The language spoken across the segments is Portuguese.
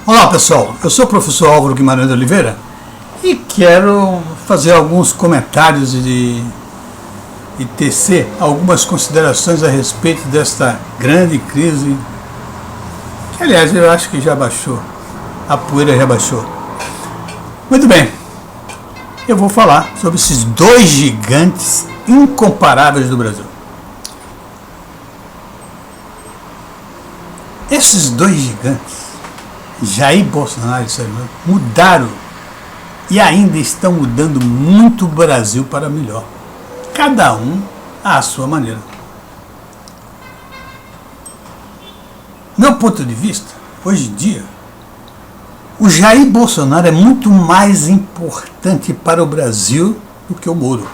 Olá pessoal, eu sou o professor Álvaro Guimarães de Oliveira e quero fazer alguns comentários e tecer algumas considerações a respeito desta grande crise, que aliás eu acho que já baixou, a poeira já baixou. Muito bem, eu vou falar sobre esses dois gigantes incomparáveis do Brasil. Esses dois gigantes, Jair Bolsonaro e Sérgio Moro, mudaram e ainda estão mudando muito o Brasil para melhor. Cada um à sua maneira. Meu ponto de vista, hoje em dia, o Jair Bolsonaro é muito mais importante para o Brasil do que o Moro.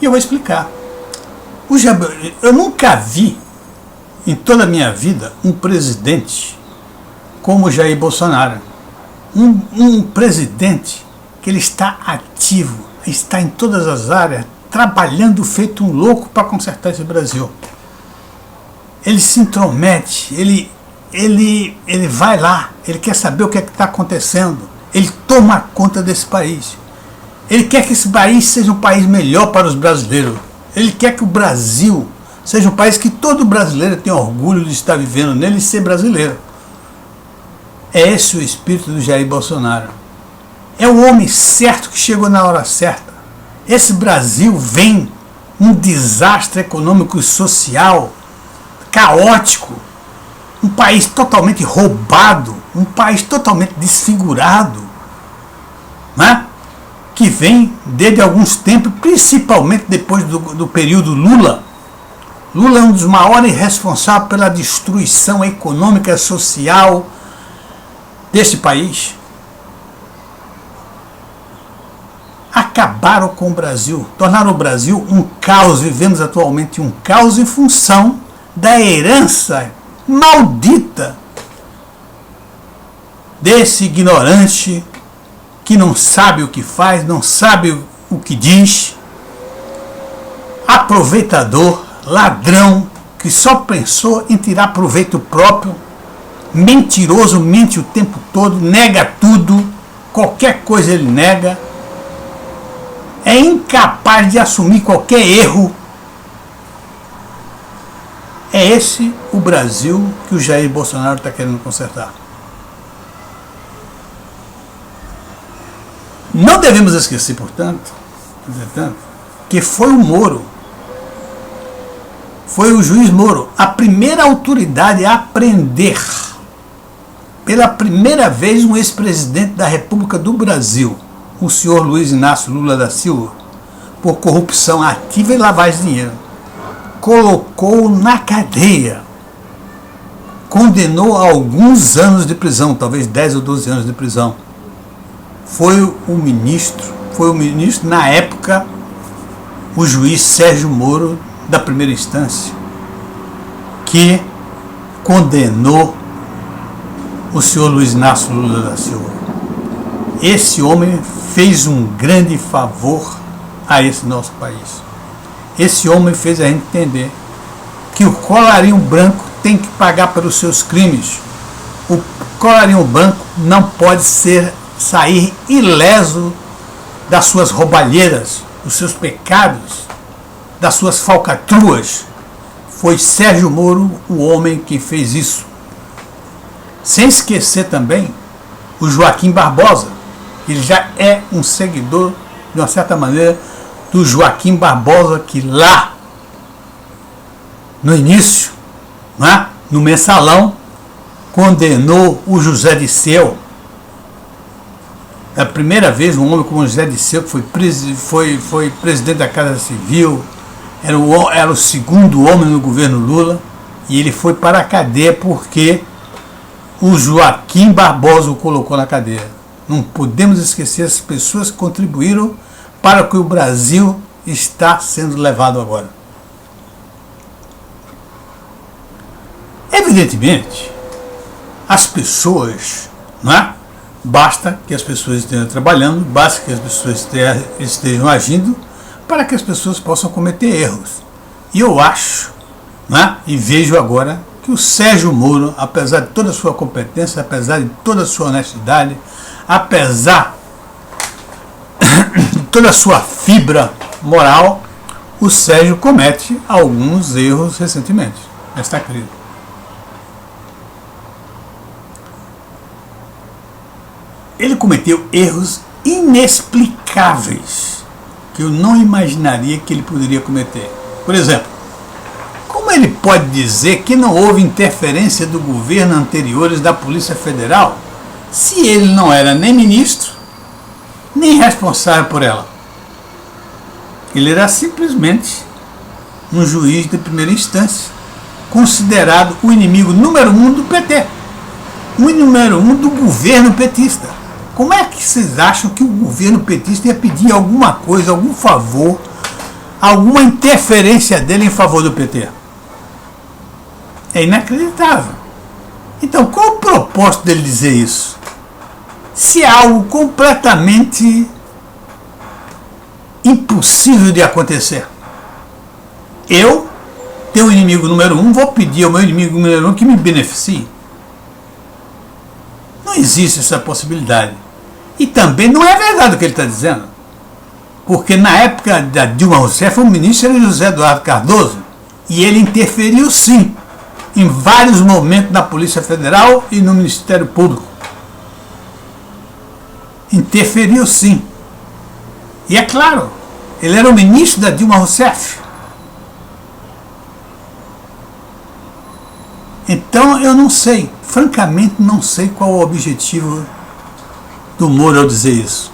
E eu vou explicar. Eu nunca vi em toda a minha vida um presidente como Jair Bolsonaro, um presidente que ele está ativo, está em todas as áreas, trabalhando feito um louco para consertar esse Brasil. Ele se intromete, ele vai lá, ele quer saber o que é que está acontecendo, ele toma conta desse país. Ele quer que esse país seja um país melhor para os brasileiros. Ele quer que o Brasil seja um país que todo brasileiro tenha orgulho de estar vivendo nele e ser brasileiro. É esse o espírito do Jair Bolsonaro. É o homem certo que chegou na hora certa. Esse Brasil vem um desastre econômico e social caótico, um país totalmente roubado, um país totalmente desfigurado, né? Que vem desde alguns tempos, principalmente depois do período Lula. Lula é um dos maiores responsáveis pela destruição econômica e social desse país. Acabaram com o Brasil, tornaram o Brasil um caos. Vivemos atualmente um caos em função da herança maldita desse ignorante que não sabe o que faz, não sabe o que diz, aproveitador, ladrão, que só pensou em tirar proveito próprio, mentiroso, mente o tempo todo, nega tudo, qualquer coisa ele nega, é incapaz de assumir qualquer erro. É esse o Brasil que o Jair Bolsonaro está querendo consertar. Não devemos esquecer, portanto, que foi o Moro, foi o juiz Moro, a primeira autoridade a prender, pela primeira vez, um ex-presidente da República do Brasil, o senhor Luiz Inácio Lula da Silva, por corrupção ativa e lavagem de dinheiro. Colocou na cadeia, condenou a alguns anos de prisão, talvez 10 ou 12 anos de prisão. Foi o ministro, na época, o juiz Sérgio Moro, da primeira instância, que condenou o senhor Luiz Inácio Lula da Silva. Esse homem fez um grande favor a esse nosso país. Esse homem fez a gente entender que o colarinho branco tem que pagar pelos seus crimes. O colarinho branco não pode sair ileso das suas roubalheiras, dos seus pecados, das suas falcatruas. Foi Sérgio Moro o homem que fez isso. Sem esquecer também o Joaquim Barbosa. Ele já é um seguidor, de uma certa maneira, do Joaquim Barbosa, que lá, no início, né, no Mensalão, condenou o José Dirceu. É a primeira vez um homem como o José Dirceu, que foi presidente da Casa Civil, era o segundo homem no governo Lula, e ele foi para a cadeia porque o Joaquim Barbosa o colocou na cadeia. Não podemos esquecer as pessoas que contribuíram para que o Brasil está sendo levado agora. Evidentemente, as pessoas, não é? Basta que as pessoas estejam trabalhando, basta que as pessoas estejam agindo para que as pessoas possam cometer erros. E eu acho, né, e vejo agora que o Sérgio Moro, apesar de toda a sua competência, apesar de toda a sua honestidade, apesar de toda a sua fibra moral, o Sérgio comete alguns erros recentemente. Está querido. Ele cometeu erros inexplicáveis que eu não imaginaria que ele poderia cometer. Por exemplo, como ele pode dizer que não houve interferência do governo anteriores da Polícia Federal se ele não era nem ministro, nem responsável por ela? Ele era simplesmente um juiz de primeira instância, considerado o inimigo número 1 do PT, o número 1 do governo petista. Como é que vocês acham que o governo petista ia pedir alguma coisa, algum favor, alguma interferência dele em favor do PT? É inacreditável. Então, qual o propósito dele dizer isso? Se é algo completamente impossível de acontecer. Eu, teu inimigo número 1, vou pedir ao meu inimigo número 1 que me beneficie. Não existe essa possibilidade. E também não é verdade o que ele está dizendo. Porque na época da Dilma Rousseff, o ministro era José Eduardo Cardoso. E ele interferiu sim, em vários momentos na Polícia Federal e no Ministério Público. Interferiu sim. E é claro, ele era o ministro da Dilma Rousseff. Então eu não sei, francamente não sei qual o objetivo do Moro ao dizer isso.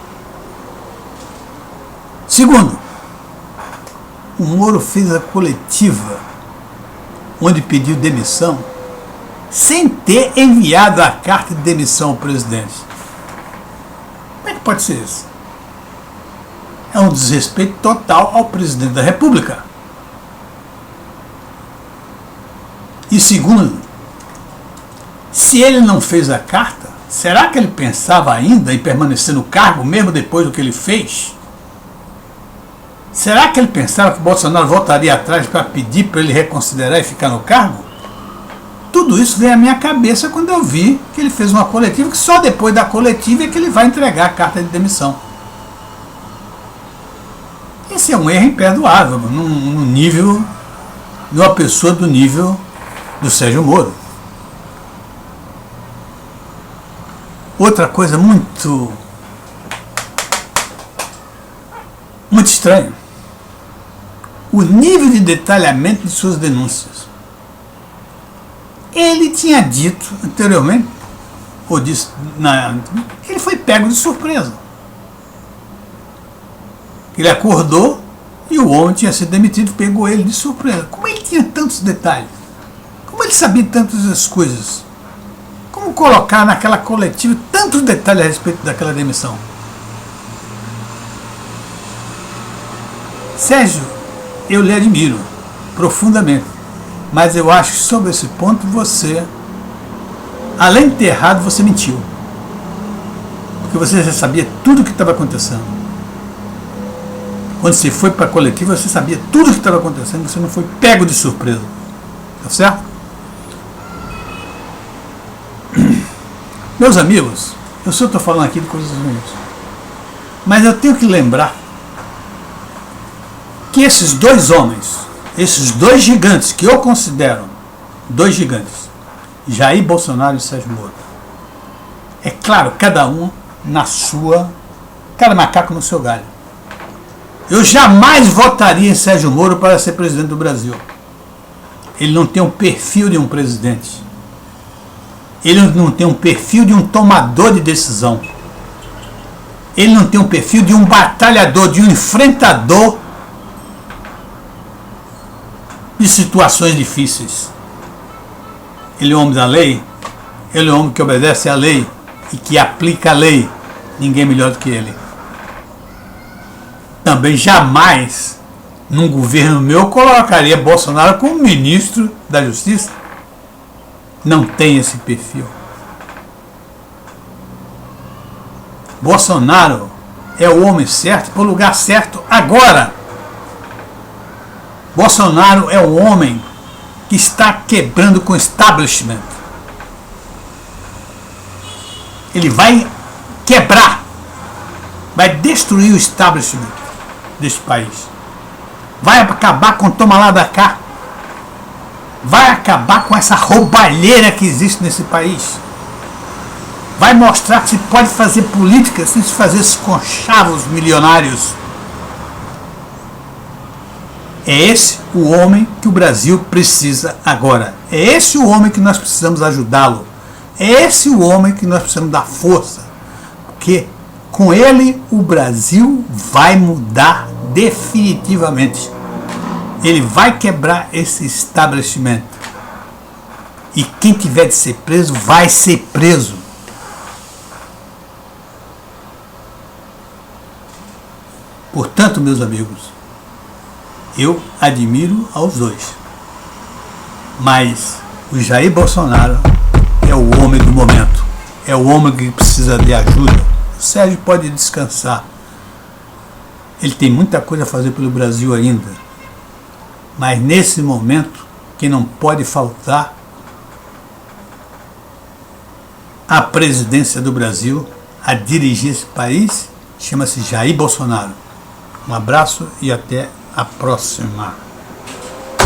Segundo, o Moro fez a coletiva onde pediu demissão sem ter enviado a carta de demissão ao presidente. Como é que pode ser isso? É um desrespeito total ao presidente da República. E segundo, se ele não fez a carta, será que ele pensava ainda em permanecer no cargo, mesmo depois do que ele fez? Será que ele pensava que Bolsonaro voltaria atrás para pedir para ele reconsiderar e ficar no cargo? Tudo isso veio à minha cabeça quando eu vi que ele fez uma coletiva, que só depois da coletiva é que ele vai entregar a carta de demissão. Esse é um erro imperdoável, num nível, de uma pessoa do nível do Sérgio Moro. Outra coisa muito estranha, o nível de detalhamento de suas denúncias. Ele tinha dito anteriormente, ou disse, que ele foi pego de surpresa. Ele acordou e o homem tinha sido demitido, pegou ele de surpresa. Como ele tinha tantos detalhes? Como ele sabia tantas coisas? Como colocar naquela coletiva tantos detalhes a respeito daquela demissão? Sérgio, eu lhe admiro profundamente, mas eu acho que sobre esse ponto você, além de ter errado, você mentiu. Porque você já sabia tudo o que estava acontecendo. Quando você foi para a coletiva, você sabia tudo o que estava acontecendo, você não foi pego de surpresa. Tá certo? Meus amigos, eu só estou falando aqui de coisas ruins, mas eu tenho que lembrar que esses dois homens, esses dois gigantes, que eu considero dois gigantes, Jair Bolsonaro e Sérgio Moro, é claro, cada um na sua, cada macaco no seu galho. Eu jamais votaria em Sérgio Moro para ser presidente do Brasil. Ele não tem um perfil de um presidente. Ele não tem um perfil de um tomador de decisão. Ele não tem um perfil de um batalhador, de um enfrentador de situações difíceis. Ele é um homem da lei, ele é um homem que obedece à lei e que aplica a lei. Ninguém melhor do que ele. Também jamais, num governo meu, colocaria Bolsonaro como ministro da Justiça. Não tem esse perfil. Bolsonaro é o homem certo para o lugar certo agora. Bolsonaro é o homem que está quebrando com o establishment. Ele vai quebrar, vai destruir o establishment deste país. Vai acabar com o toma lá da cá. Vai acabar com essa roubalheira que existe nesse país. Vai mostrar que se pode fazer política sem se fazer esses conchavos milionários. É esse o homem que o Brasil precisa agora. É esse o homem que nós precisamos ajudá-lo. É esse o homem que nós precisamos dar força. Porque com ele o Brasil vai mudar definitivamente. Ele vai quebrar esse estabelecimento. E quem tiver de ser preso, vai ser preso. Portanto, meus amigos, eu admiro aos dois. Mas o Jair Bolsonaro é o homem do momento. É o homem que precisa de ajuda. O Sérgio pode descansar. Ele tem muita coisa a fazer pelo Brasil ainda. Mas nesse momento, quem não pode faltar à presidência do Brasil, a dirigir esse país, chama-se Jair Bolsonaro. Um abraço e até a próxima.